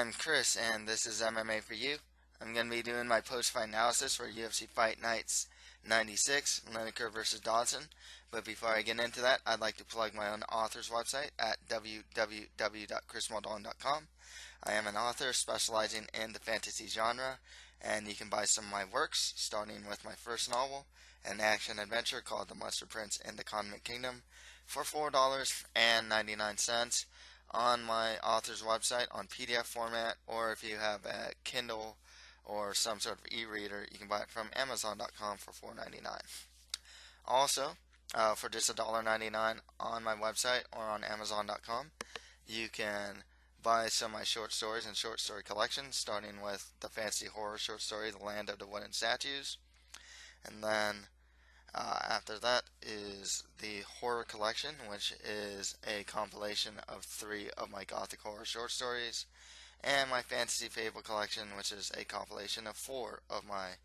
I'm Chris, and this is MMA for You. I'm going to be doing my post-fight analysis for UFC Fight Nights 96, Lineker versus Dodson. But before I get into that, I'd like to plug my own author's website at www.chrismaldon.com. I am an author specializing in the fantasy genre, and you can buy some of my works, starting with my first novel, an action-adventure called The Mustard Prince and the Condiment Kingdom, for $4.99 on my author's website on PDF format, or if you have a Kindle or some sort of e-reader, you can buy it from Amazon.com for $4.99. Also, for just $1.99 on my website or on Amazon.com, you can buy some of my short stories and short story collections, starting with the fantasy horror short story, The Land of the Wooden Statues, and then after that is the horror collection, which is a compilation of 3 of my gothic horror short stories, and my fantasy fable collection, which is a compilation of 4 of my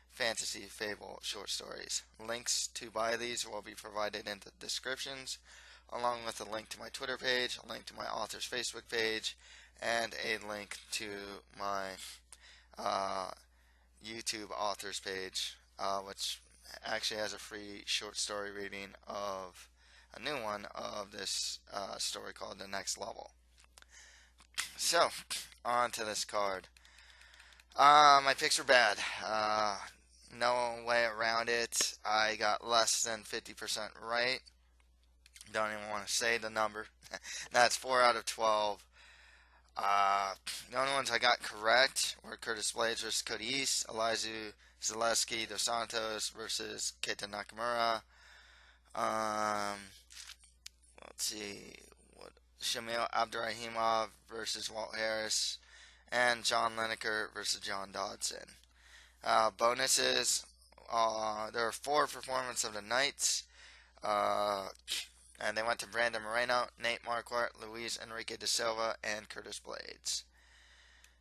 fantasy fable short stories. Links to buy these will be provided in the descriptions, along with a link to my Twitter page, a link to my author's Facebook page, and a link to my YouTube author's page, which actually has a free short story reading of a new one of this story called The Next Level. So, on to this card. My picks were bad. No way around it. I got less than 50% right. Don't even want to say the number. That's 4 out of 12. The only ones I got correct were Curtis Blades versus Cody East, Elizu Zaleski dos Santos versus Keita Nakamura. Let's see, Shamil Abdurrahimov versus Walt Harris, and John Lineker versus John Dodson. Bonuses, there are 4 performances of the nights, and they went to Brandon Moreno, Nate Marquardt, Luis Enrique da Silva, and Curtis Blades.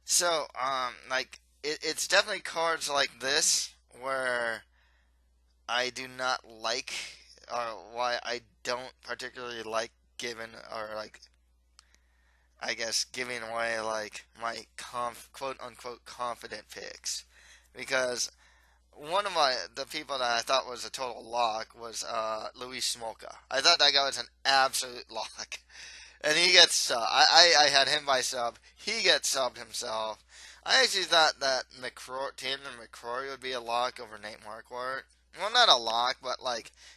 So, it's definitely cards like this where I do not like, or why I don't particularly like giving, or giving away my quote unquote confident picks, because one of the people that I thought was a total lock was Luis Smolka. I thought that guy was an absolute lock, and he gets sub. I had him by sub. He gets subbed himself. I actually thought that Tamden McCrory would be a lock over Nate Marquardt. Well, not a lock, but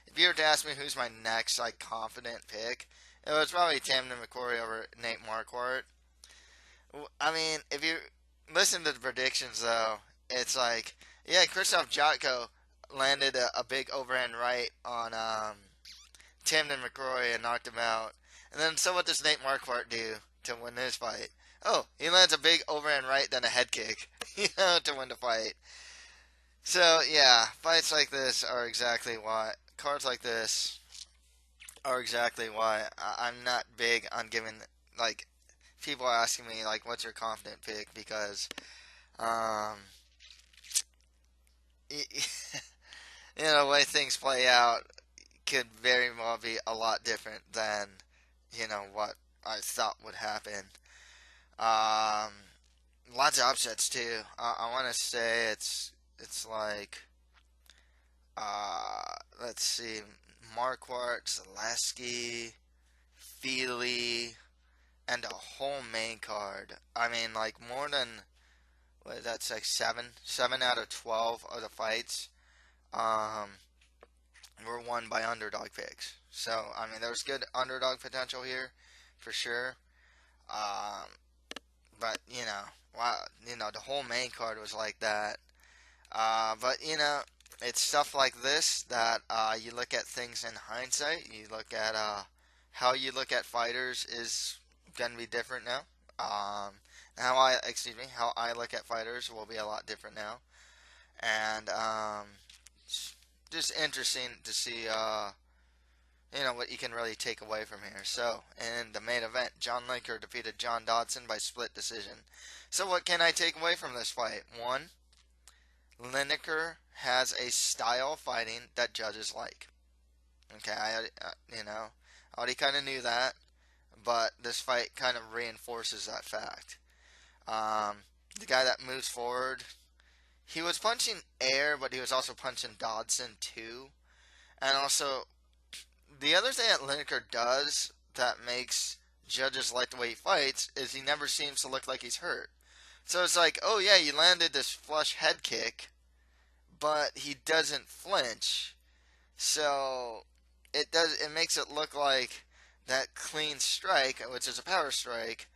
if you were to ask me who's my next confident pick, it was probably Tamden McCrory over Nate Marquardt. I mean, if you listen to the predictions though, it's Krzysztof Jotko landed a big overhand right on Tamden McCrory and knocked him out. And then so what does Nate Marquardt do to win this fight? Oh, he lands a big overhand right, then a head kick, to win the fight. So, yeah, fights like this are exactly why, cards like this are exactly why I'm not big on giving, people asking me, what's your confident pick, because, the way things play out could very well be a lot different than, what I thought would happen. Lots of upsets too. I want to say it's let's see, Marquardt, Zaleski, Feely, and a whole main card. I mean, more than that's 7 out of 12 of the fights were won by underdog picks. So I mean, there's good underdog potential here for sure. But the whole main card was like that. But it's stuff like this that you look at things in hindsight. You look at how you look at fighters is gonna be different now. How I look at fighters will be a lot different now, and just interesting to see what you can really take away from here. So, in the main event, John Lineker defeated John Dodson by split decision. So what can I take away from this fight? 1, Lineker has a style of fighting that judges like. Okay, I already kind of knew that, but this fight kind of reinforces that fact. Um, the guy that moves forward, he was punching air, but he was also punching Dodson too. And also, the other thing that Lineker does that makes judges like the way he fights is he never seems to look like he's hurt. So it's like, oh yeah, you landed this flush head kick, but he doesn't flinch. So it makes it look like that clean strike, which is a power strike,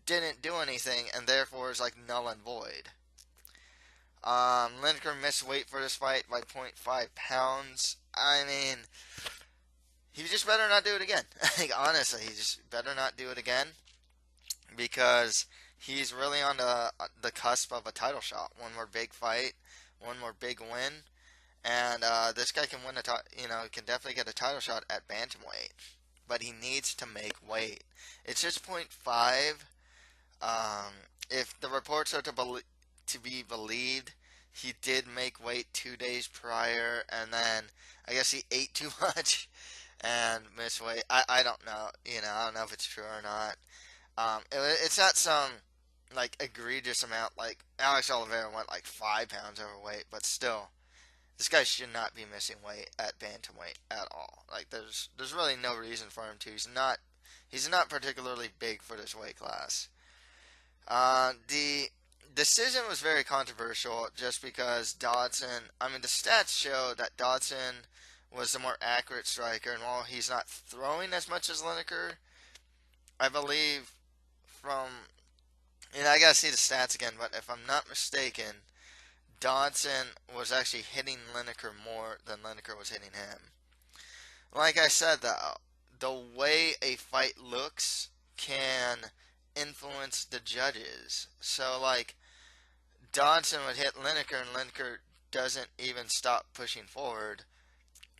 didn't do anything and therefore is like null and void. Lineker missed weight for this fight by zero point 0.5 pounds. I mean, he just better not do it again. Like, honestly, he just better not do it again because he's really on the cusp of a title shot. One more big fight, one more big win, and this guy can win can definitely get a title shot at bantamweight. But he needs to make weight. It's just zero point 0.5. If the reports are to be believed, he did make weight 2 days prior, and then I guess he ate too much and missed weight. I don't know. I don't know if it's true or not. It's not some like egregious amount. Like Alex Oliveira went like 5 pounds overweight, but still, this guy should not be missing weight at bantamweight at all. Like there's really no reason for him to. He's not particularly big for this weight class. The decision was very controversial just because Dodson. I mean, the stats show that Dodson was the more accurate striker, and while he's not throwing as much as Lineker, I believe from. I gotta see the stats again, but if I'm not mistaken, Dodson was actually hitting Lineker more than Lineker was hitting him. Like I said, though, the way a fight looks can influence the judges. So, like, Dodson would hit Lineker, and Lineker doesn't even stop pushing forward.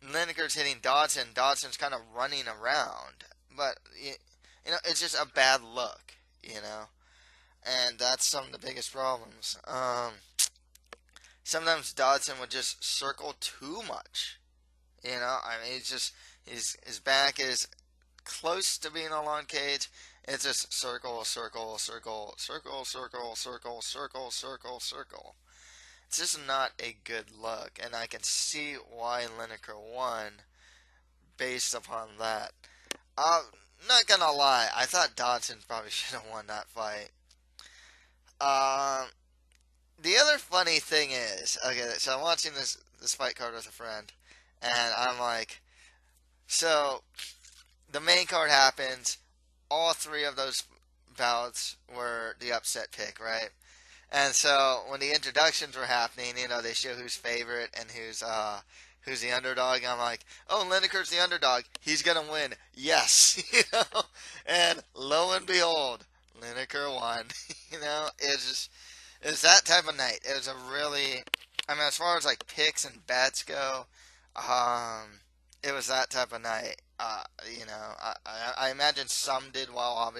Lineker's hitting Dodson. Dodson's kind of running around, but it's just a bad look, and that's some of the biggest problems. Sometimes Dodson would just circle too much. I mean, his back is close to being along cage. It's just circle, circle, circle, circle, circle, circle, circle, circle, circle. It's just not a good look, and I can see why Lineker won based upon that. Not gonna lie, I thought Dodson probably should have won that fight. Um, the other funny thing is, okay, so I'm watching this fight card with a friend, and I'm like, so the main card happens. All three of those bouts were the upset pick, right? And so when the introductions were happening, they show who's favorite and who's the underdog. I'm like, oh, Lineker's the underdog. He's gonna win. Yes, And lo and behold, Lineker won. It's that type of night. It was a really, I mean, as far as like picks and bets go, it was that type of night. I imagine some did well.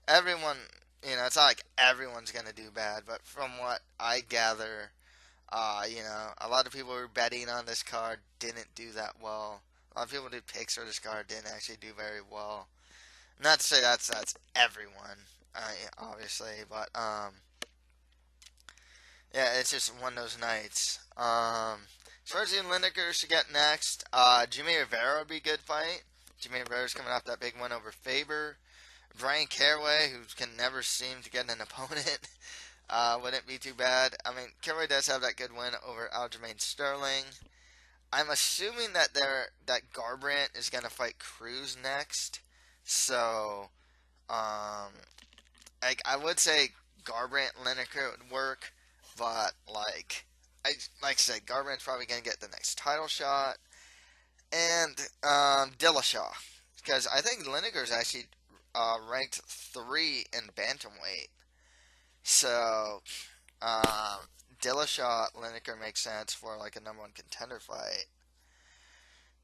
Everyone, it's not like everyone's gonna do bad, but from what I gather, a lot of people who were betting on this card didn't do that well. A lot of people who did picks for this card didn't actually do very well. Not to say that's everyone, obviously, but yeah, it's just one of those nights. As far as the Lineker to get next, Jimmy Rivera would be a good fight. Jimmy Rivera's coming off that big win over Faber. Brian Caraway, who can never seem to get an opponent, wouldn't be too bad. I mean, Caraway does have that good win over Aljamain Sterling. I'm assuming that Garbrandt is going to fight Cruz next. So, I would say Garbrandt Lineker would work, but like I said, Garbrandt's probably going to get the next title shot, and Dillashaw, because I think Lineker's actually ranked 3 in bantamweight. So Dillashaw Lineker makes sense for like a number one contender fight.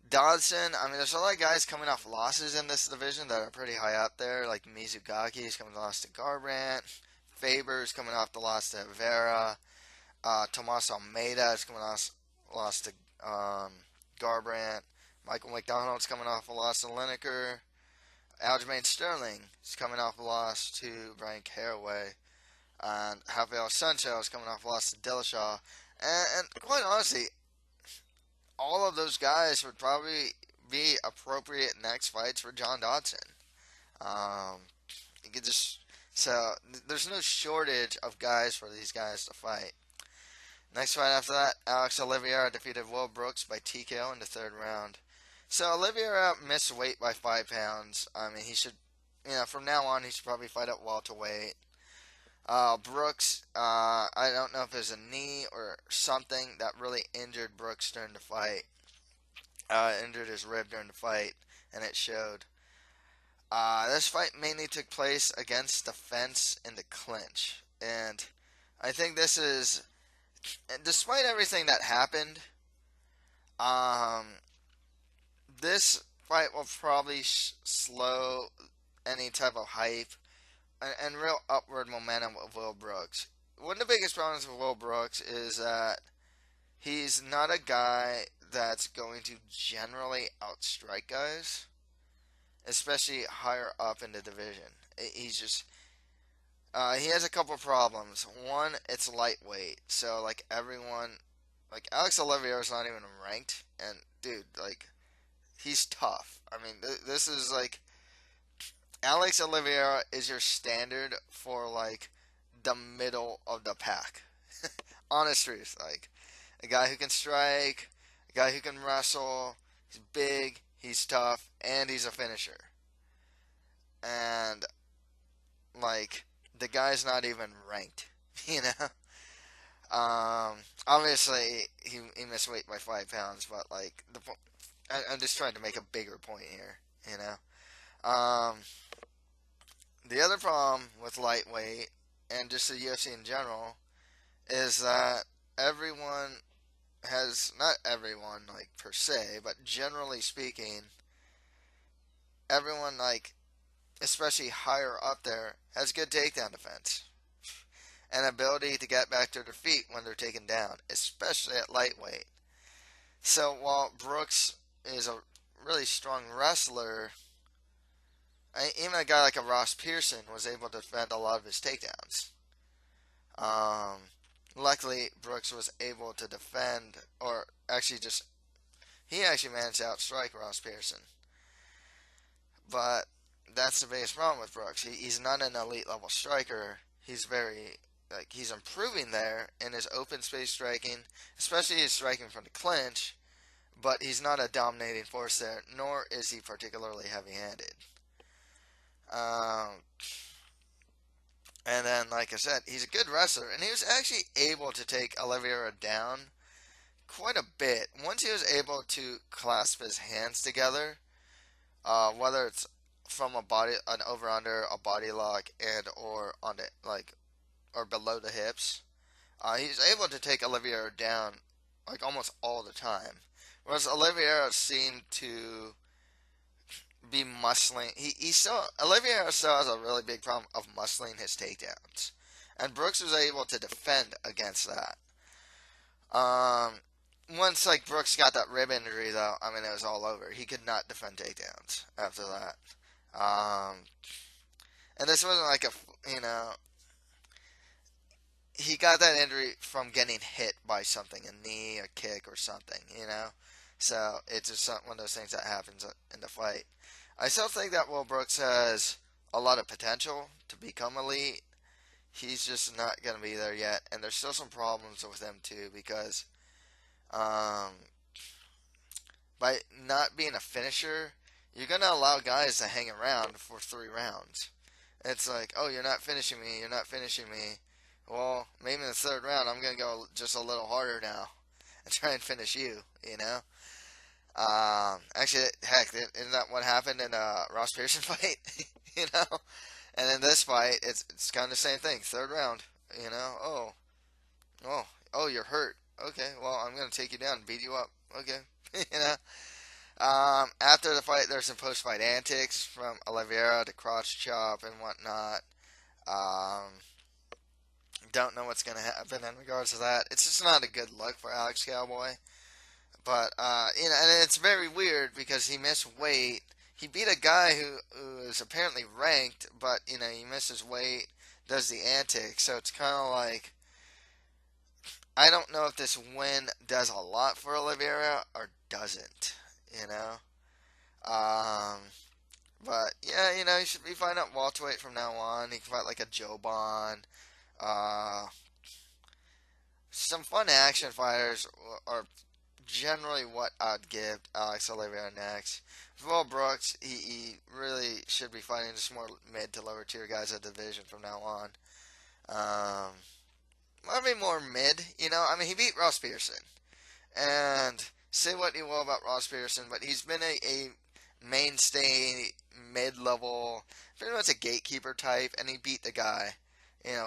Dodson, I mean, there's a lot of guys coming off losses in this division that are pretty high up there, like Mizugaki is coming off to Garbrandt, Faber's coming off the loss to Vera, Tomas Almeida is coming off loss to Garbrandt, Michael McDonald's coming off a loss to Lineker, Aljamain Sterling is coming off a loss to Brian Caraway. And Rafael Sancho is coming off a loss to Dillashaw. And quite honestly, all of those guys would probably be appropriate next fights for John Dodson. Um, you could just so there's no shortage of guys for these guys to fight. Next fight after that, Alex Oliveira defeated Will Brooks by TKO in the third round. So Oliveira missed weight by 5 pounds. I mean, he should, from now on, he should probably fight at welterweight. Brooks, I don't know if it was a knee or something that really injured Brooks during the fight. Injured his rib during the fight, and it showed. This fight mainly took place against the fence in the clinch. And I think this is, despite everything that happened, this fight will probably slow any type of hype and real upward momentum of Will Brooks. One of the biggest problems with Will Brooks is that he's not a guy that's going to generally outstrike guys, especially higher up in the division. He's just he has a couple problems. One, it's lightweight, so like Alex Oliveira is not even ranked, and dude, like he's tough. I mean, this is like Alex Oliveira is your standard for like the middle of the pack. Honest truth, like a guy who can strike, a guy who can wrestle. He's big, he's tough, and he's a finisher. And like the guy's not even ranked, you know. Obviously he missed weight by 5 pounds, but like I'm just trying to make a bigger point here, you know. The other problem with lightweight and just the UFC in general is that everyone not everyone like per se, but generally speaking, everyone like especially higher up there has good takedown defense and ability to get back to their feet when they're taken down, especially at lightweight. So while Brooks is a really strong wrestler, even a guy like a Ross Pearson was able to defend a lot of his takedowns. Luckily, Brooks was able to defend, or actually he actually managed to outstrike Ross Pearson. But that's the biggest problem with Brooks. He's not an elite level striker. He's he's improving there in his open space striking, especially his striking from the clinch, but he's not a dominating force there, nor is he particularly heavy-handed. And then, like I said, he's a good wrestler, and he was actually able to take Oliveira down quite a bit. Once he was able to clasp his hands together, whether it's from an over-under, a body lock, and or on the or below the hips, he's able to take Oliveira down like almost all the time. Whereas Oliveira seemed to be muscling. Oliveira still has a really big problem of muscling his takedowns, and Brooks was able to defend against that. Once like Brooks got that rib injury, though, I mean it was all over. He could not defend takedowns after that. And this wasn't like he got that injury from getting hit by something, a knee, a kick, or something, So it's just one of those things that happens in the fight. I still think that Will Brooks has a lot of potential to become elite. He's just not going to be there yet, and there's still some problems with him too because by not being a finisher, you're going to allow guys to hang around for 3 rounds. It's like, oh, you're not finishing me, you're not finishing me. Well, maybe in the 3rd round, I'm going to go just a little harder now and try and finish you, Actually, heck, isn't that what happened in Ross Pearson fight? And in this fight, it's kind of the same thing. 3rd round, oh, you're hurt. Okay, well, I'm gonna take you down and beat you up. Okay, After the fight, there's some post-fight antics from Oliveira to crotch chop and whatnot. Don't know what's gonna happen in regards to that. It's just not a good look for Alex Cowboy. But, and it's very weird because he missed weight. he beat a guy who is apparently ranked, but he misses weight, does the antics. So it's kind of like I don't know if this win does a lot for Oliveira or doesn't. You know. Um, but yeah, he should be fighting at welterweight from now on. He can fight like a Joban. Uh, some fun action fighters are generally what I'd give Alex Oliveira next. For Will Brooks, he really should be fighting just more mid to lower tier guys at the division from now on. Maybe more mid, I mean, he beat Ross Pearson. And say what you will about Ross Pearson, but he's been a mainstay, mid-level, pretty much a gatekeeper type, and he beat the guy,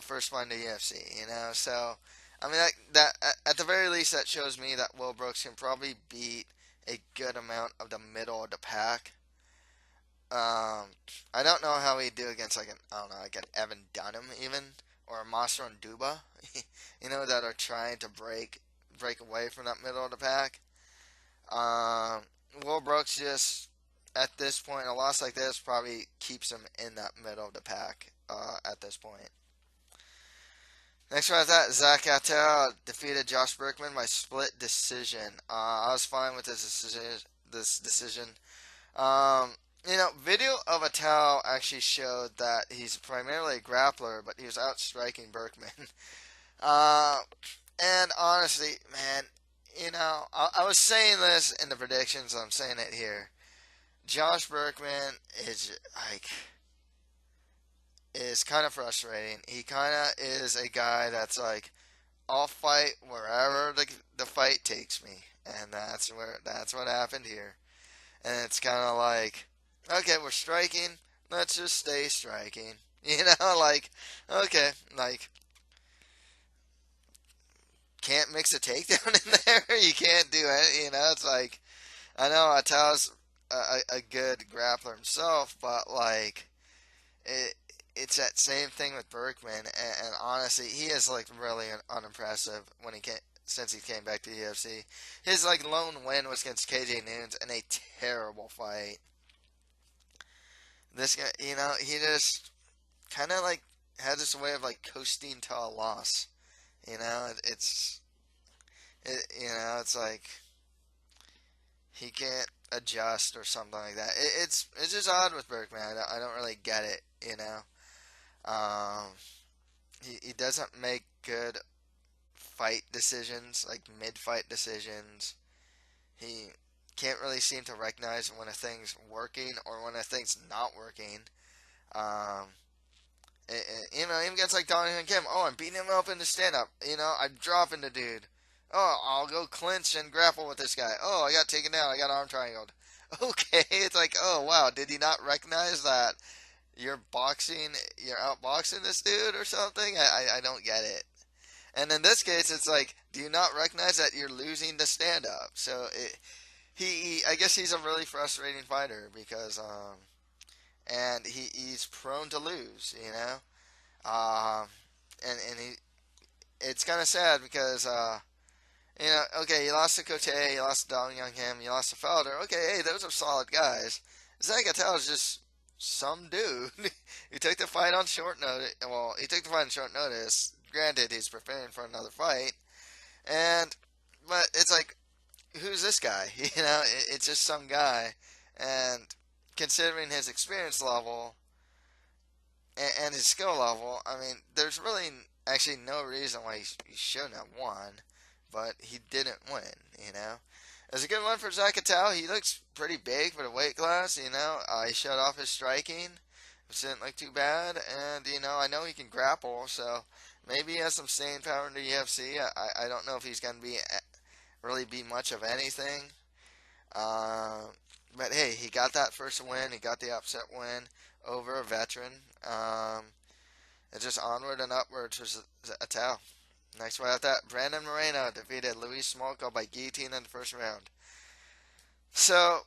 first fight in the UFC. So I mean that at the very least that shows me that Will Brooks can probably beat a good amount of the middle of the pack. I don't know how he'd do against I don't know, like an Evan Dunham even, or a Master and Duba, that are trying to break away from that middle of the pack. Um, Will Brooks just at this point, a loss like this probably keeps him in that middle of the pack at this point. Next one, that Zach Attell defeated Josh Berkman by split decision. I was fine with this decision. Um, video of Attell actually showed that he's primarily a grappler, but he was outstriking Berkman. uh, and honestly, man, I was saying this in the predictions. I'm saying it here. Josh Berkman is kind of frustrating. He kind of is a guy that's like, I'll fight wherever the fight takes me, and that's what happened here. And it's kind of like, okay, we're striking. Let's just stay striking. Like, okay, like, can't mix a takedown in there. You can't do it. It's like, I know Attell's a good grappler himself, but like, it's that same thing with Berkman. And honestly, he is like really unimpressive since he came back to the UFC. His like lone win was against KJ Noons in a terrible fight. This guy, he just kind of like has this way of like coasting to a loss. It's like he can't adjust or something like that. It's just odd with Berkman. I don't really get it. Um, he doesn't make good fight decisions, like mid-fight decisions. He can't really seem to recognize when a thing's working or when a thing's not working. Um, even against like Donnie and Kim. Oh, I'm beating him up in the stand-up. I'm dropping the dude. Oh, I'll go clinch and grapple with this guy. Oh, I got taken down. I got arm triangled. Okay, it's like, oh wow, did he not recognize that you're outboxing this dude or something? I don't get it. And in this case, it's like, do you not recognize that you're losing the stand-up? So I guess he's a really frustrating fighter because and he's prone to lose, and it's kind of sad because okay, you lost to Cote, you lost to Dong Young Kim, you lost to Felder. Okay, hey, those are solid guys. Zach Attell is just some dude who took the fight on short notice. Well, he took the fight on short notice. Granted, he's preparing for another fight, but it's like, who's this guy? It's just some guy, and considering his experience level and his skill level, I mean, there's really actually no reason why he shouldn't have won, but he didn't win. It was a good one for Zach Attell. He looks pretty big for the weight class. He shut off his striking, which didn't look too bad, and I know he can grapple, so maybe he has some staying power in the UFC. I don't know if he's gonna really be much of anything. But hey, he got that first win. He got the upset win over a veteran. It's just onward and upward to Attell. Next one after that, Brandon Moreno defeated Luis Smolka by guillotine in the first round. So,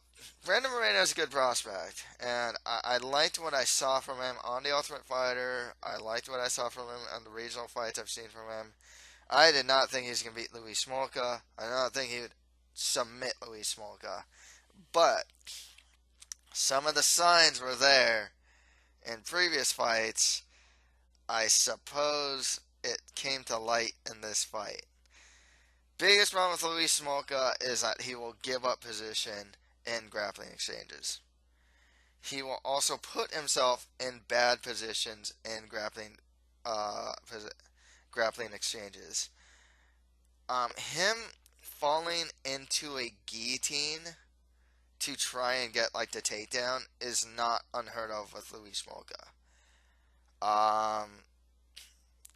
Brandon Moreno is a good prospect, and I liked what I saw from him on The Ultimate Fighter. I liked what I saw from him on the regional fights I've seen from him. I did not think he was going to beat Luis Smolka. I did not think he would submit Luis Smolka. But some of the signs were there in previous fights. I suppose it came to light in this fight. Biggest problem with Luis Smolka is that he will give up position in grappling exchanges. He will also put himself in bad positions in uh, grappling exchanges. Him falling into a guillotine to try and get like the takedown is not unheard of with Luis Smolka.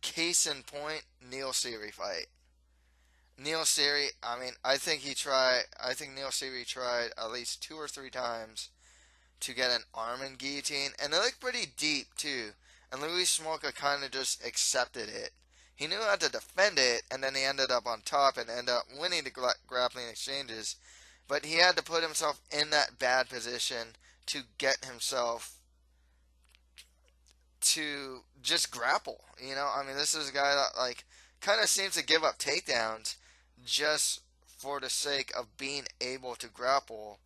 Case in point, Neil Seery fight. Neil Seery, I mean, I think Neil Seery tried at least 2 or 3 times to get an arm in guillotine, and they looked pretty deep too. And Luis Smolka kind of just accepted it. He knew how to defend it, and then he ended up on top and ended up winning the grappling exchanges. But he had to put himself in that bad position to get himself to just grapple. You know, I mean, this is a guy that like kind of seems to give up takedowns just for the sake of being able to grapple.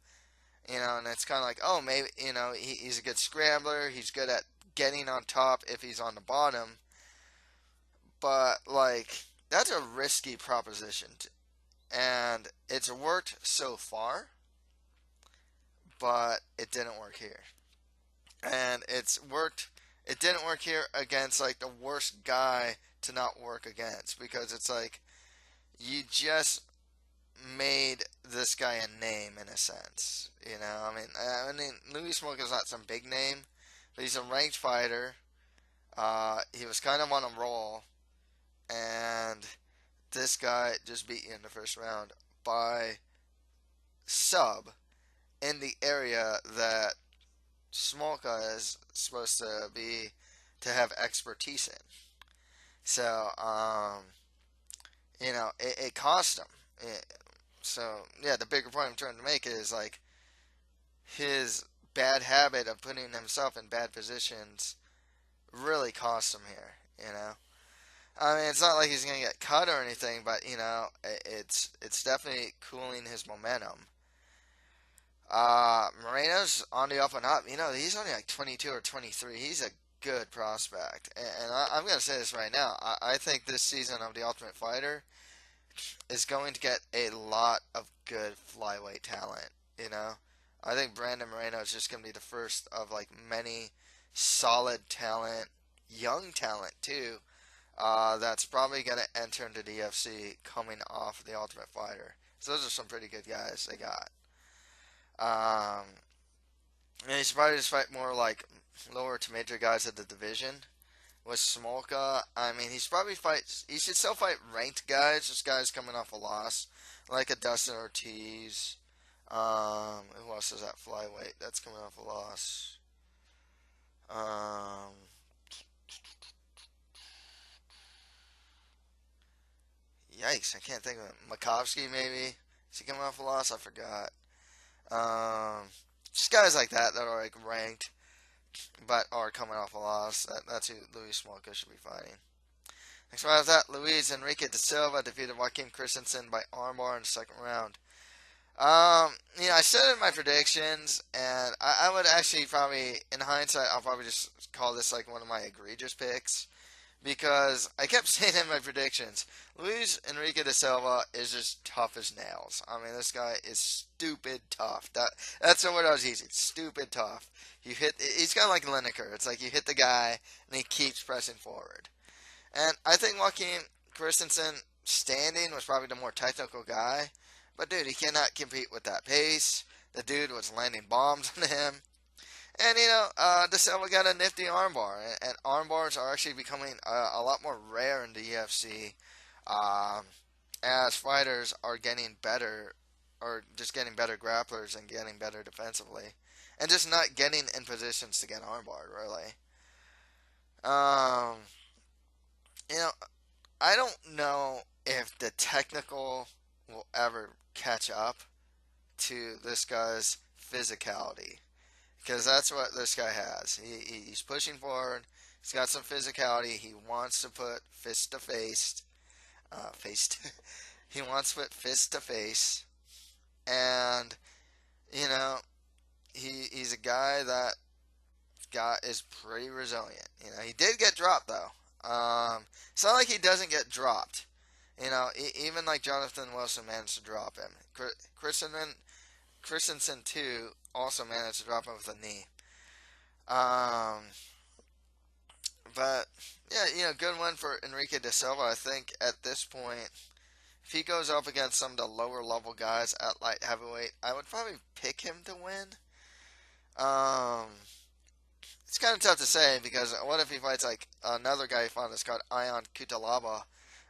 You know, and it's kind of like, oh, maybe, you know, he's a good scrambler. He's good at getting on top if he's on the bottom. But, like, that's a risky proposition. And it's worked so far, but it didn't work here. And it didn't work here against, like, the worst guy to not work against. Because it's like, you just made this guy a name in a sense. You know, I mean, Luis Smolka's not some big name, but he's a ranked fighter. He was kind of on a roll, and this guy just beat you in the first round by sub in the area that Smolka is supposed to have expertise in. So, you know, it cost him. So, yeah, the bigger point I'm trying to make is like his bad habit of putting himself in bad positions really cost him here, you know. I mean, it's not like he's gonna get cut or anything, but you know, it's definitely cooling his momentum. Moreno's on the up and up. You know, he's only like 22 or 23. He's a good prospect, and I'm gonna say this right now. I think this season of The Ultimate Fighter is going to get a lot of good flyweight talent. You know, I think Brandon Moreno is just gonna be the first of like many solid talent, young talent too, that's probably going to enter into the UFC coming off The Ultimate Fighter. So those are some pretty good guys they got. Um, and you should probably just fight more like lower to major guys at the division. With Smolka, I mean, he should still fight ranked guys, just guys coming off a loss, like a Dustin Ortiz. Who else is that flyweight that's coming off a loss? Um, Yikes, I can't think of it. Makovsky, maybe? Is he coming off a loss? I forgot. Um, just guys like that are like ranked, but are coming off a loss. That's who Luis Smolka should be fighting. Next one after that, Luis Enrique de Silva defeated Joaquin Christensen by armbar in the second round. You know, I said in my predictions, and I would actually probably, in hindsight, I'll probably just call this like one of my egregious picks. Because I kept saying in my predictions, Luis Enrique de Silva is just tough as nails. I mean, this guy is stupid tough. That's the word I was using. Stupid tough. He's kind of like Lineker. It's like you hit the guy and he keeps pressing forward. And I think Joaquin Christensen standing was probably the more technical guy. But dude, he cannot compete with that pace. The dude was landing bombs on him. And, you know, De Silva got a nifty armbar. And armbars are actually becoming a lot more rare in the UFC as fighters are getting better, or just getting better grapplers and getting better defensively. And just not getting in positions to get armbarred, really. Um, you know, I don't know if the technical will ever catch up to this guy's physicality. Because that's what this guy has. He's pushing forward. He's got some physicality. He wants to put fist to face. He wants to put fist to face. And, you know, he's a guy that is pretty resilient. You know, he did get dropped though. It's not like he doesn't get dropped. You know, even like Jonathan Wilson managed to drop him. Christensen too also managed to drop him with a knee. Um, but yeah, you know, good win for Enrique De Silva. I think at this point, if he goes up against some of the lower level guys at light heavyweight, I would probably pick him to win. Um, it's kind of tough to say because what if he fights like another guy he fought that's called Ion Kutalaba,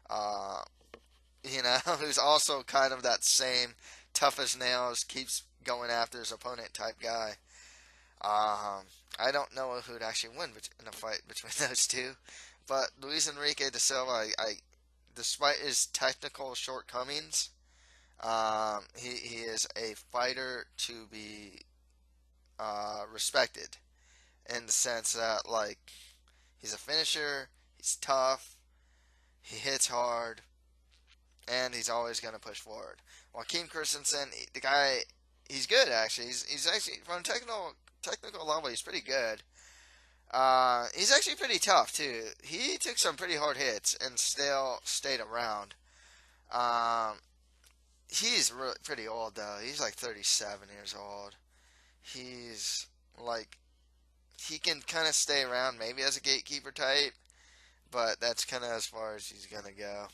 uh, you know, who's also kind of that same tough as nails, keeps going after his opponent type guy. I don't know who would actually win in a fight between those two, but Luis Enrique de Silva, despite his technical shortcomings, he is a fighter to be respected in the sense that like he's a finisher, he's tough, he hits hard, and he's always going to push forward. Joaquin Christensen, the guy, he's good actually. He's actually from technical level, he's pretty good. He's actually pretty tough too. He took some pretty hard hits and still stayed around. Um, he's really pretty old though. He's like 37 years old. He's like he can kind of stay around maybe as a gatekeeper type, but that's kind of as far as he's gonna go.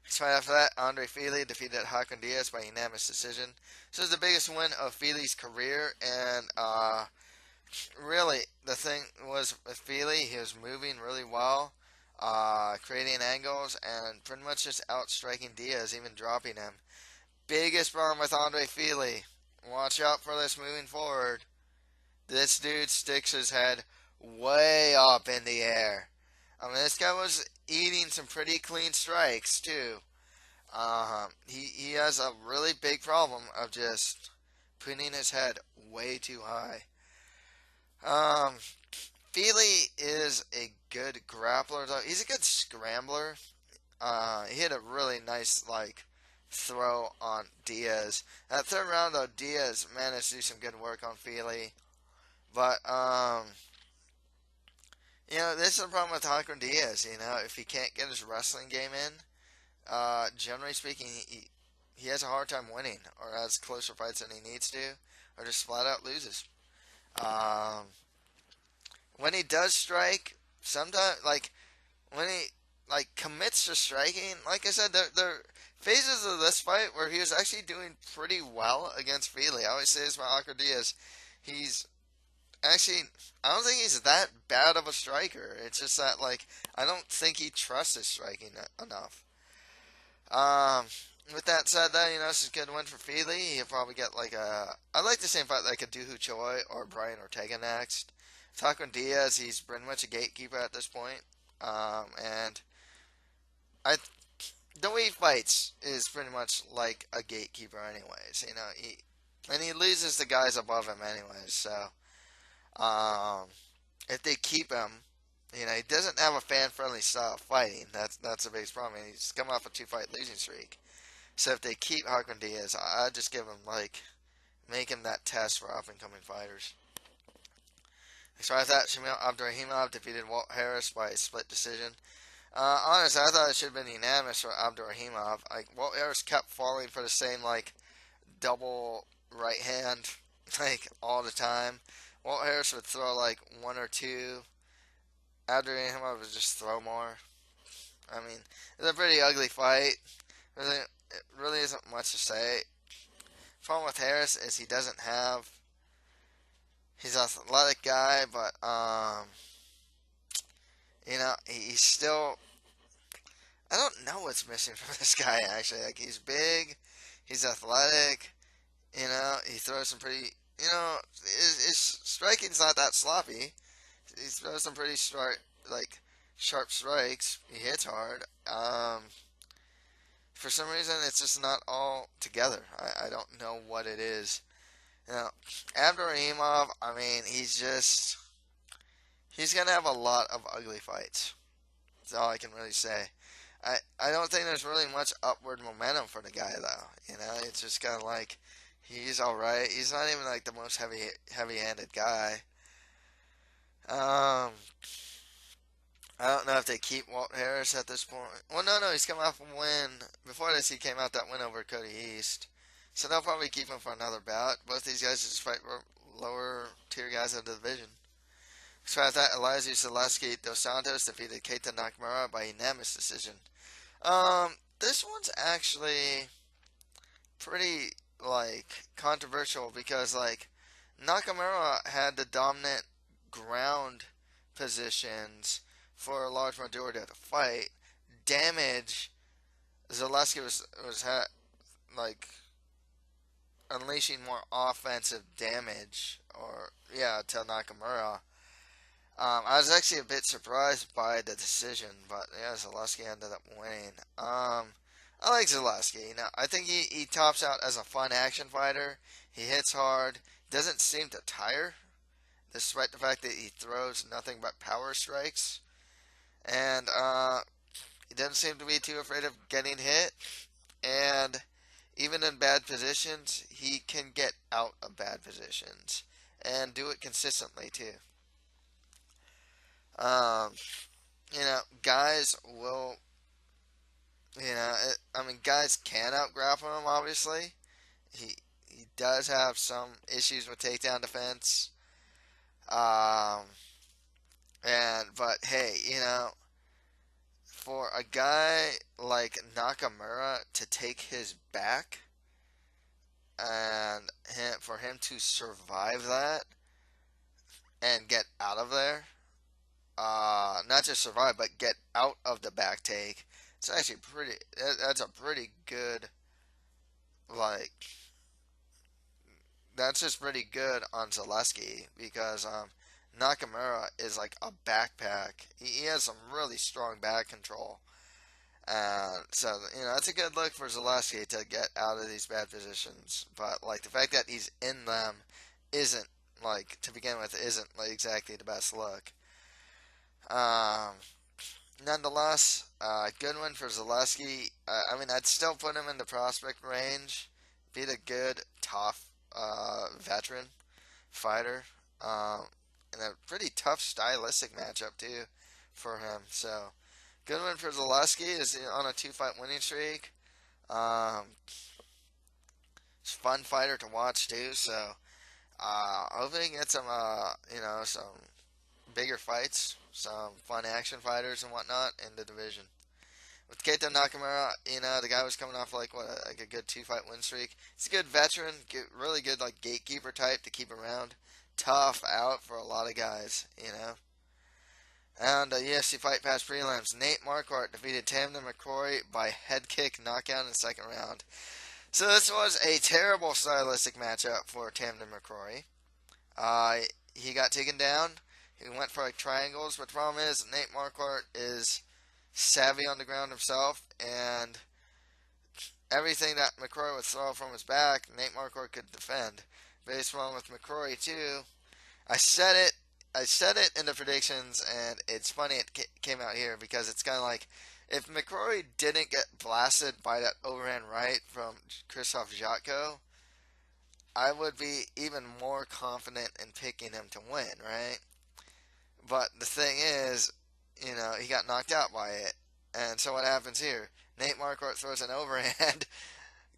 Next fight after that, Andre Fili defeated Hakon Diaz by unanimous decision. This is the biggest win of Fili's career, and really, the thing was with Fili, he was moving really well, creating angles, and pretty much just outstriking Diaz, even dropping him. Biggest problem with Andre Fili, watch out for this moving forward. This dude sticks his head way up in the air. I mean, this guy was eating some pretty clean strikes, too. He has a really big problem of just putting his head way too high. Um, Fili is a good grappler, though. He's a good scrambler. He had a really nice, like, throw on Diaz. That third round, though, Diaz managed to do some good work on Fili. But, you know, this is the problem with Hakon Diaz. You know, if he can't get his wrestling game in, generally speaking, he has a hard time winning, or has closer fights than he needs to, or just flat out loses. Um, when he does strike, sometimes like when he like commits to striking, like I said, there are phases of this fight where he was actually doing pretty well against Fili. I always say this about Hakon Diaz. He's actually, I don't think he's that bad of a striker. It's just that, like, I don't think he trusts his striking enough. Um, with that said, though, you know, this is a good win for Fili. He'll probably get, like, I'd like to see him fight, like, a Dooho Choi or Brian Ortega next. Taco Diaz, he's pretty much a gatekeeper at this point. And I, the way he fights is pretty much like a gatekeeper anyways. You know, he loses the guys above him anyways, so... if they keep him, you know, he doesn't have a fan-friendly style of fighting. That's the biggest problem. He's coming off a 2-fight losing streak. So if they keep Hakon Diaz, I'd just give him, like, make him that test for up-and-coming fighters. Next fight, that Shamil Abdurahimov defeated Walt Harris by a split decision. Honestly, I thought it should have been unanimous for Abdurahimov. Like, Walt Harris kept falling for the same, like, double right hand, like, all the time. Walt Harris would throw like one or two. Abdurahimov would just throw more. I mean, it's a pretty ugly fight. It really isn't much to say. Problem with Harris is he doesn't have. He's an athletic guy, but you know, he's still. I don't know what's missing from this guy actually. Like he's big, he's athletic. You know, he throws some pretty. You know, his striking's not that sloppy. He throws some pretty sharp strikes. He hits hard. For some reason, it's just not all together. I don't know what it is. You know, Abdurahimov, I mean, he's going to have a lot of ugly fights. That's all I can really say. I don't think there's really much upward momentum for the guy, though. You know, it's just kind of like He's all right. He's not even like the most heavy-handed guy. Um, I don't know if they keep Walt Harris at this point. Well, no, he's coming off a win. Before this, he came out that win over Cody East. So they'll probably keep him for another bout. Both these guys just fight lower tier guys of the division. Despite that, Elias Zaleski dos Santos defeated Keita Nakamura by unanimous decision. This one's actually pretty controversial because Nakamura had the dominant ground positions for a large majority of the fight. Damage Zaleski was like unleashing more offensive damage, or yeah, to Nakamura. I was actually a bit surprised by the decision, but yeah, Zaleski ended up winning. I like Zaleski. I think he tops out as a fun action fighter. He hits hard, doesn't seem to tire, despite the fact that he throws nothing but power strikes. And he doesn't seem to be too afraid of getting hit. And even in bad positions, he can get out of bad positions and do it consistently too. Um, guys will, guys can out grapple him. Obviously, he does have some issues with takedown defense. Um, but hey, for a guy like Nakamura to take his back and for him to survive that and get out of there, not just survive but get out of the back take, it's actually pretty. That's a pretty good like. That's just pretty good on Zaleski because Nakamura is like a backpack. He has some really strong back control. So, it's a good look for Zaleski to get out of these bad positions. But, the fact that he's in them isn't, to begin with, isn't, exactly the best look. Um, Nonetheless, good one for Zaleski. I'd still put him in the prospect range. Beat a good, tough, veteran fighter. And a pretty tough stylistic matchup, too, for him. So, good one for Zaleski is on a 2-fight winning streak. It's a fun fighter to watch too. So hoping he gets some bigger fights, some fun action fighters and whatnot in the division. With Keita Nakamura, the guy was coming off like a good 2-fight win streak. He's a good veteran, really good gatekeeper type to keep around. Tough out for a lot of guys. And UFC Fight Pass prelims, Nate Marquardt defeated Tamden McCrory by head kick knockout in the second round. So this was a terrible stylistic matchup for Tamden McCrory. He got taken down. He went for triangles, but the problem is Nate Marquardt is savvy on the ground himself, and everything that McCrory would throw from his back, Nate Marquardt could defend. Based on with McCrory too, I said it in the predictions, and it's funny it came out here because it's kind of like if McCrory didn't get blasted by that overhand right from Krzysztof Jotko, I would be even more confident in picking him to win, right? But the thing is, he got knocked out by it. And so what happens here? Nate Marquardt throws an overhand,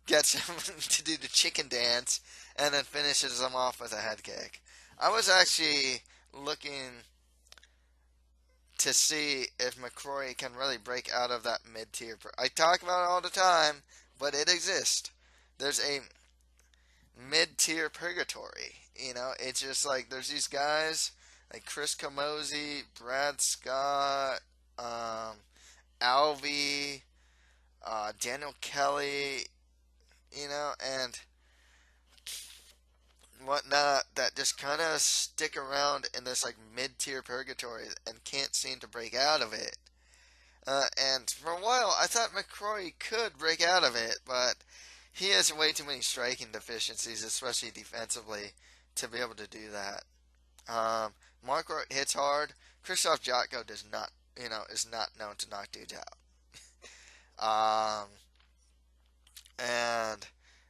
gets him to do the chicken dance, and then finishes him off with a head kick. I was actually looking to see if McCrory can really break out of that mid-tier. I talk about it all the time, but it exists. There's a mid-tier purgatory. It's just there's these guys like Chris Camozzi, Brad Scott, Alvey, Daniel Kelly, and whatnot that just kind of stick around in this mid-tier purgatory and can't seem to break out of it. And for a while, I thought McCrory could break out of it, but he has way too many striking deficiencies, especially defensively, to be able to do that. Marquardt hits hard. Krzysztof Jotko does not, is not known to knock dudes out. And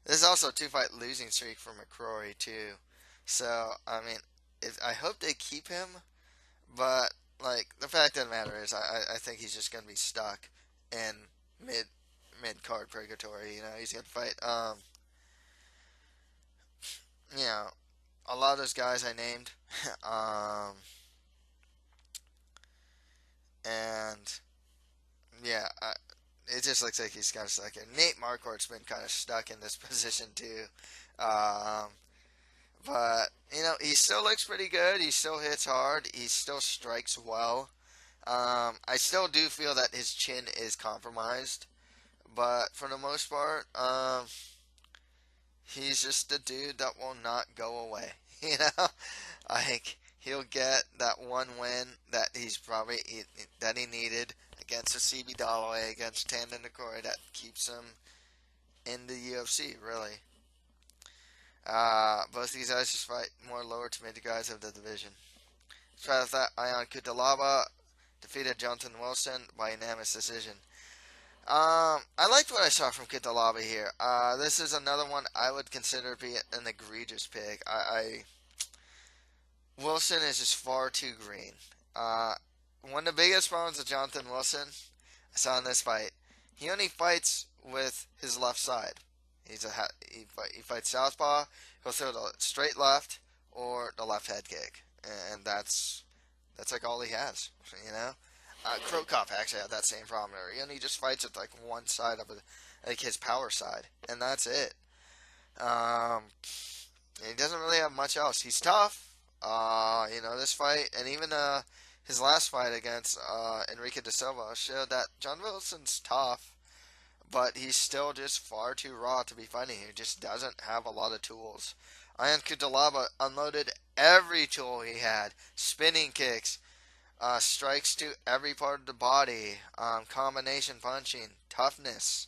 There's also a 2-fight losing streak for McCrory too. So I mean, I hope they keep him, but like the fact of the matter is, I think he's just gonna be stuck in mid mid card purgatory. You know, he's gonna fight you know, a lot of those guys I named, um, and yeah, it just looks like he's kind of stuck in. Nate Marquardt's been kind of stuck in this position too. Um, but you know, he still looks pretty good. He still hits hard. He still strikes well. I still do feel that his chin is compromised, but for the most part, he's just a dude that will not go away. You know, like he'll get that one win that that he needed against a CB Dalloway, against Tandon Nakori, that keeps him in the UFC. Really, both these guys just fight more lower to mid guys of the division. Try that Ion Kutalaba defeated Jonathan Wilson by unanimous decision. I liked what I saw from Kutalaba here. This is another one I would consider be an egregious pick. Wilson is just far too green. Uh, One of the biggest problems with Jonathan Wilson I saw in this fight, he only fights with his left side. He fights southpaw. He'll throw the straight left or the left head kick, and that's like all he has. You know, Krokop actually had that same problem. He only just fights with like one side of it, like his power side, and that's it. Um, he doesn't really have much else. He's tough. You know, this fight and even his last fight against Enrique de Silva showed that John Wilson's tough, but he's still just far too raw to be fighting. He just doesn't have a lot of tools. Ian Kutalaba unloaded every tool he had: spinning kicks, strikes to every part of the body, combination punching, toughness.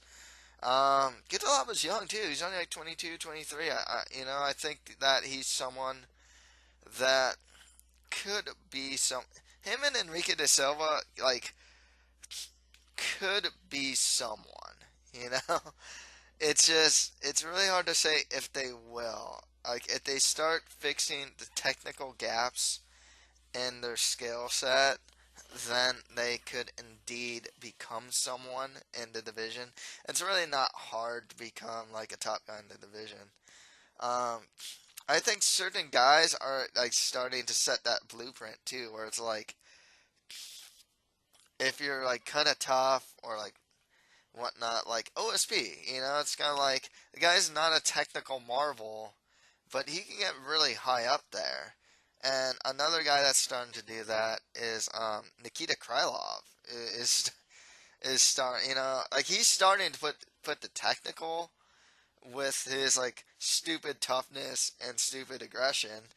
Kutalaba's young too. He's only like 22, 23. I think that he's someone that could be some. Him and Enrique de Silva, like, could be someone. You know, it's really hard to say if they will. Like, if they start fixing the technical gaps in their skill set, then they could indeed become someone in the division. It's really not hard to become like a top guy in the division. Um, I think certain guys are like starting to set that blueprint too, where it's like if you're like kind of tough or like whatnot, like OSP, you know, it's kind of like the guy's not a technical marvel, but he can get really high up there. And another guy that's starting to do that is Nikita Krylov is starting, you know, like he's starting to put the technical with his like stupid toughness and stupid aggression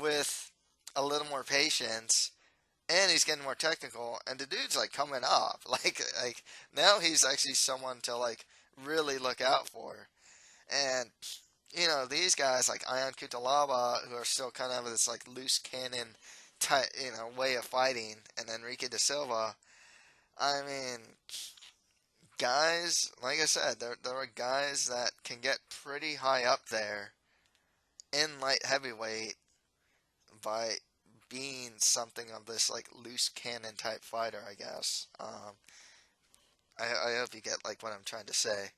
with a little more patience, and he's getting more technical, and the dude's like coming up like now he's actually someone to like really look out for. And you know, these guys like Ion Kutalaba, who are still kind of this like loose cannon type, you know, way of fighting, and Enrique de Silva, I mean, guys, like I said, there are guys that can get pretty high up there in light heavyweight by being something of this like loose cannon type fighter, I guess. I hope you get like what I'm trying to say.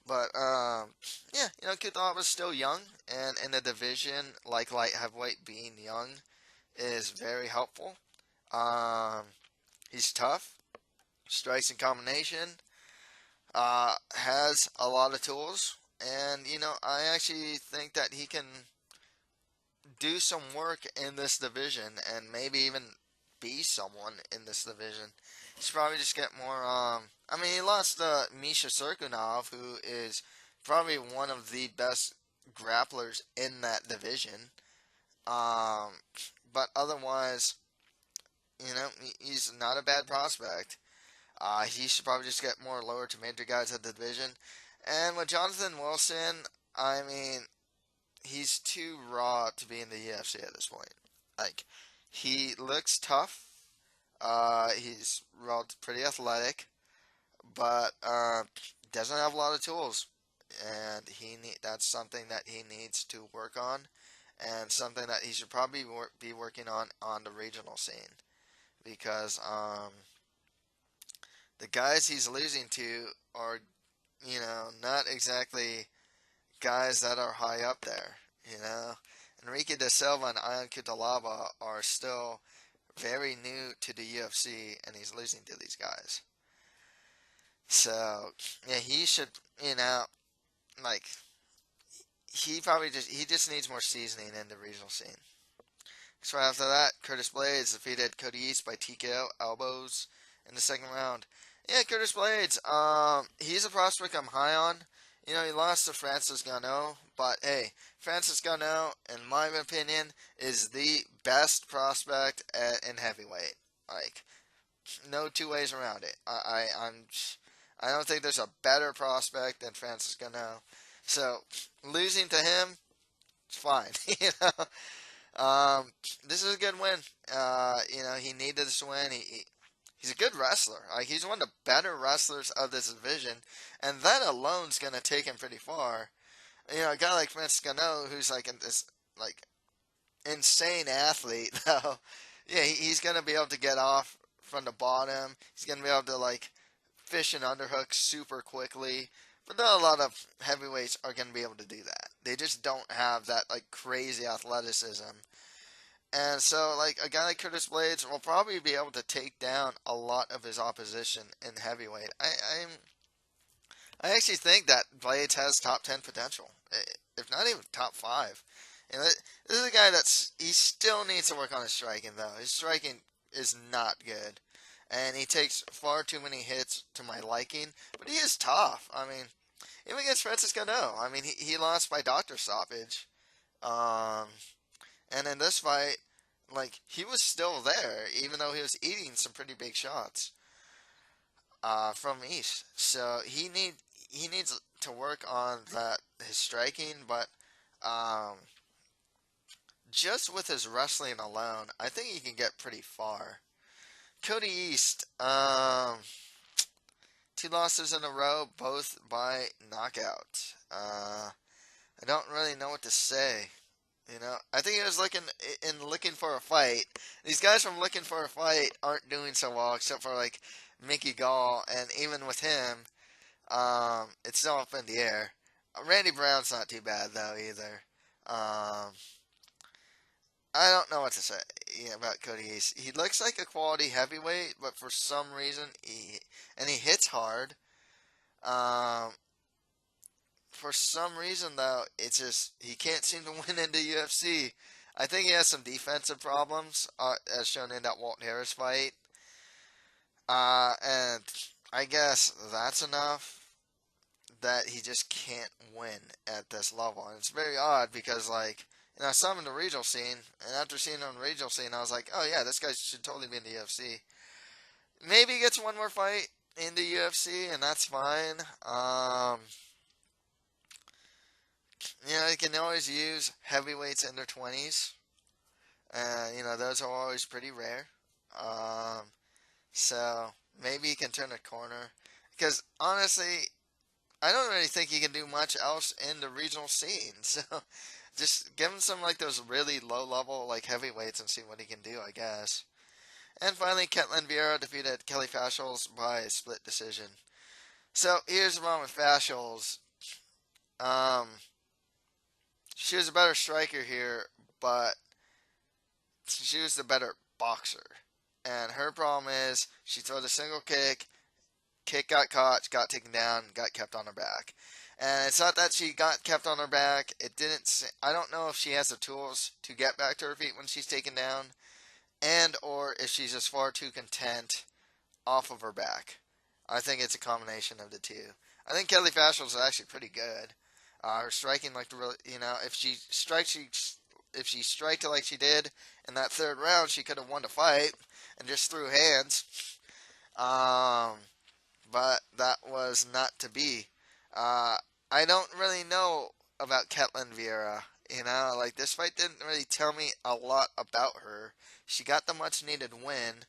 But yeah, you know, Kutalaba's still young, and in the division, like light heavyweight, being young is very helpful. Um, he's tough, strikes in combination, has a lot of tools, and you know, I actually think that he can do some work in this division and maybe even be someone in this division. He's probably just get more. I mean, he lost Misha Serkunov, who is probably one of the best grapplers in that division. Um, but otherwise, you know, he's not a bad prospect. He should probably just get more lower to major guys at the division. And with Jonathan Wilson, I mean, he's too raw to be in the UFC at this point. Like, he looks tough. He's pretty athletic, but doesn't have a lot of tools. and that's something that he needs to work on, and something that he should probably be working on the regional scene, because the guys he's losing to are, not exactly guys that are high up there. You know, Enrique da Silva and Ion Cutelaba are still very new to the UFC, and he's losing to these guys. So yeah, he should, like he just needs more seasoning in the regional scene. So after that, Curtis Blades defeated Cody East by TKO elbows in the second round. Yeah, Curtis Blades. He's a prospect I'm high on. He lost to Francis Gano, but hey, Francis Gano, in my opinion, is the best prospect in heavyweight. Like, no two ways around it. I don't think there's a better prospect than Francis Gano. So losing to him, it's fine. This is a good win. He needed this win. He's a good wrestler. Like, he's one of the better wrestlers of this division, and that alone's gonna take him pretty far. A guy like Francis Gano, who's like this like insane athlete, though. Yeah, he's gonna be able to get off from the bottom. He's gonna be able to like fish and underhook super quickly. But not a lot of heavyweights are gonna be able to do that. They just don't have that like crazy athleticism. And so, like, a guy like Curtis Blades will probably be able to take down a lot of his opposition in heavyweight. I actually think that Blades has top 10 potential, if not even top 5. And this is a guy he still needs to work on his striking, though. His striking is not good. And he takes far too many hits to my liking, but he is tough. I mean, even against Francis Gano, I mean, he lost by doctor stoppage. And in this fight, like, he was still there, even though he was eating some pretty big shots from East. So he needs to work on his striking, but just with his wrestling alone, I think he can get pretty far. Cody East, 2 losses in a row, both by knockout. I don't really know what to say. I think he was looking for a fight. These guys from Looking for a Fight aren't doing so well, except for like Mickey Gall, and even with him, it's still up in the air. Randy Brown's not too bad though either. I don't know what to say about Cody East. He looks like a quality heavyweight, but for some reason he hits hard. Um, for some reason though, it's just he can't seem to win in the UFC. I think he has some defensive problems, as shown in that Walt Harris fight. And I guess that's enough that he just can't win at this level. And it's very odd because, like, I saw him in the regional scene, and after seeing him in the regional scene, I was like, oh yeah, this guy should totally be in the UFC. Maybe he gets one more fight in the UFC, and that's fine. He can always use heavyweights in their 20s. Those are always pretty rare. So maybe he can turn a corner. Because honestly, I don't really think he can do much else in the regional scene. So just give him some like those really low level like heavyweights and see what he can do, I guess. And finally, Ketlin Vieira defeated Kelly Fashels by a split decision. So here's the problem with Fashels. She was a better striker here, but she was the better boxer. And her problem is she throws a single kick got caught, got taken down, got kept on her back. And it's not that she got kept on her back. I don't know if she has the tools to get back to her feet when she's taken down, and or if she's just far too content off of her back. I think it's a combination of the two. I think Kelly Fashels is actually pretty good. Her striking, like, really, if she striked it like she did in that third round, she could have won the fight and just threw hands. But that was not to be. I don't really know about Ketlin Vieira. Like, this fight didn't really tell me a lot about her. She got the much needed win,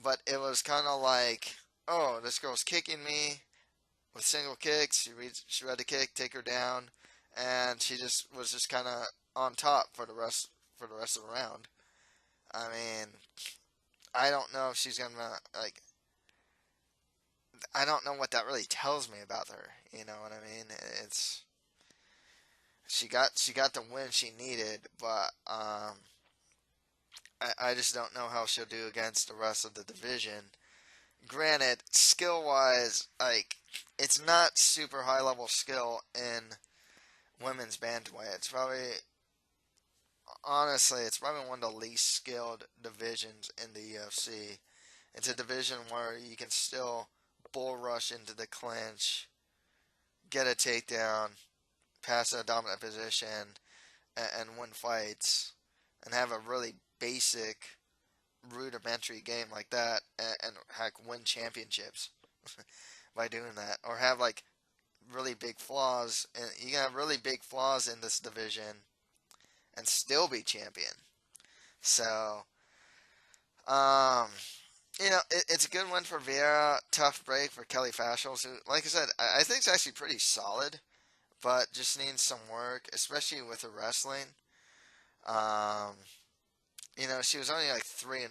but it was kind of like, oh, this girl's kicking me with single kicks. She read the kick, take her down, and she just was just kind of on top for the rest of the round. I mean, I don't know if she's gonna like. I don't know what that really tells me about her. You know what I mean? It's she got the win she needed, but I just don't know how she'll do against the rest of the division. Granted, skill wise, like it's not super high level skill in women's bantamweight. It's probably honestly, it's probably one of the least skilled divisions in the UFC. It's a division where you can still bull rush into the clinch, get a takedown, pass a dominant position, and win fights, and have a really basic, rudimentary game like that, and heck, win championships by doing that, or have like really big flaws, and you can have really big flaws in this division and still be champion. So, um, it's a good win for Vieira. Tough break for Kelly Fashels, who, like I said, I think is actually pretty solid, but just needs some work, especially with her wrestling. Um, she was only like 3-1.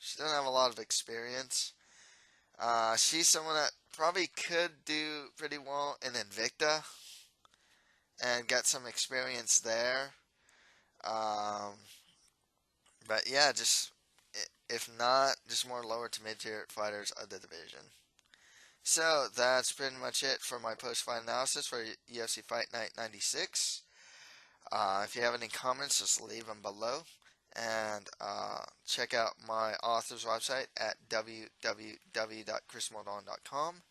She doesn't have a lot of experience. She's someone that probably could do pretty well in Invicta and get some experience there. Um, but yeah, just if not, just more lower to mid tier fighters of the division. So that's pretty much it for my post fight analysis for UFC Fight Night 96. If you have any comments, just leave them below. And check out my author's website at www.chrismodon.com. You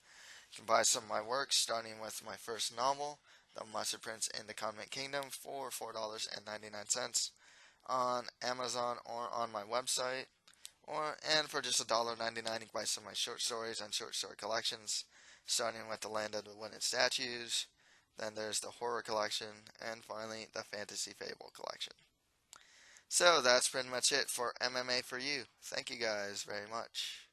can buy some of my works, starting with my first novel, The Mustard Prince in the Condiment Kingdom, for $4.99 on Amazon or on my website. And for just $1.99, you can buy some of my short stories and short story collections, starting with The Land of the Wooden Statues. Then there's the Horror Collection, and finally the Fantasy Fable Collection. So that's pretty much it for MMA for You. Thank you guys very much.